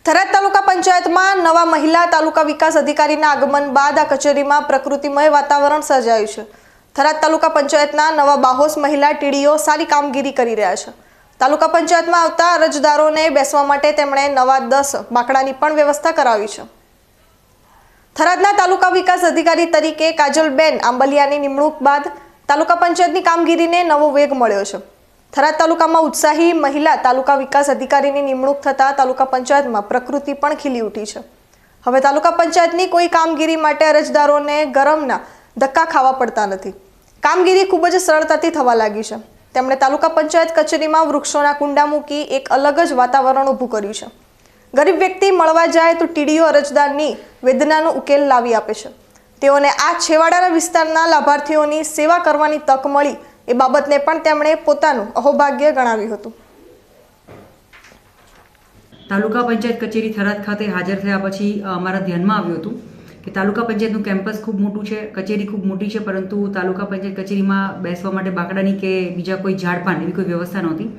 થરાદ તાલુકા પંચાયતમાં નવા મહિલા તાલુકા વિકાસ અધિકારીના આગમન બાદ આ કચેરીમાં પ્રકૃતિમય વાતાવરણ સર્જાયું છે। થરાદ તાલુકા પંચાયતના નવા બાહોશ મહિલા ટીડીઓ સારી કામગીરી કરી રહ્યા છે। તાલુકા પંચાયતમાં આવતા અરજદારોને બેસવા માટે તેમણે નવા 10 બાકડાની પણ વ્યવસ્થા કરાવી છે। થરાદના તાલુકા વિકાસ અધિકારી તરીકે કાજલબેન આંબલિયાની નિમણૂક બાદ તાલુકા પંચાયતની કામગીરીને નવો વેગ મળ્યો છે। થરાદ તાલુકામાં ઉત્સાહી મહિલા તાલુકા વિકાસ અધિકારીની નિમણૂક થતા તાલુકા પંચાયતમાં પ્રકૃતિ પણ ખીલી ઉઠી છે। હવે તાલુકા પંચાયતની કોઈ કામગીરી માટે અરજદારોને ગરમના ધક્કા ખાવા પડતા નથી। કામગીરી ખૂબ જ સરળતાથી થવા લાગી છે। તેમણે તાલુકા પંચાયત કચેરીમાં વૃક્ષોના કુંડા મૂકી એક અલગ જ વાતાવરણ ઊભું કર્યું છે। ગરીબ વ્યક્તિ મળવા જાય તો ટીડીઓ અરજદારની વેદનાનો ઉકેલ લાવી આપે છે। તેઓને આ છેવાડાના વિસ્તારના લાભાર્થીઓની સેવા કરવાની તક મળી એ બાબતને પણ તેમણે પોતાનું અહોભાગ્ય ગણાવ્યું હતું। તાલુકા પંચાયત કચેરી થરાદ ખાતે હાજર થયા પછી અમારા ધ્યાનમાં આવ્યું હતું કે તાલુકા પંચાયતનું કેમ્પસ ખૂબ મોટું છે, કચેરી ખૂબ મોટી છે, પરંતુ તાલુકા પંચાયત કચેરીમાં બેસવા માટે બાકડાની કે બીજા કોઈ ઝાડપાન એવી કોઈ વ્યવસ્થા નહોતી,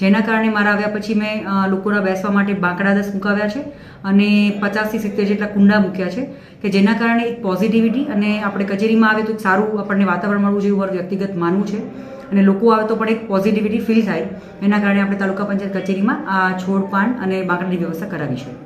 જેના કારણે મારા આવ્યા પછી મેં લોકોના બેસવા માટે બાકડા 10 મુકાવ્યા છે અને 50 થી 70 જેટલા કુંડા મૂક્યા છે કે જેના કારણે એક પોઝિટિવિટી અને આપણે કચેરીમાં આવે તો સારું આપણને વાતાવરણ મળવું જોઈએ એવું વ્યક્તિગત માનવું છે અને લોકો આવે તો પણ એક પોઝિટિવિટી ફીલ થાય, એના કારણે આપણે તાલુકા પંચાયત કચેરીમાં આ છોડ પાન અને બાકડાની વ્યવસ્થા કરાવી છે।